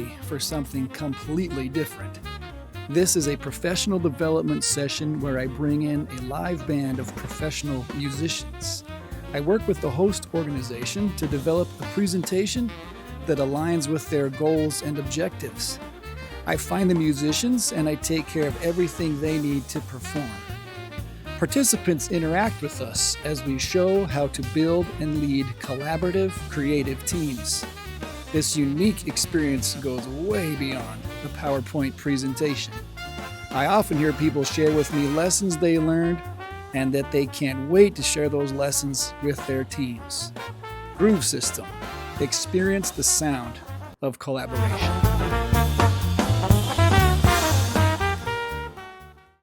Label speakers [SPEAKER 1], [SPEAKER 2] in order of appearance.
[SPEAKER 1] ready for something completely different. This is a professional development session where I bring in a live band of professional musicians. I work with the host organization to develop a presentation that aligns with their goals and objectives. I find the musicians and I take care of everything they need to perform. Participants interact with us as we show how to build and lead collaborative, creative teams. This unique experience goes way beyond the PowerPoint presentation. I often hear people share with me lessons they learned and that they can't wait to share those lessons with their teams. Groove System. Experience the sound of collaboration.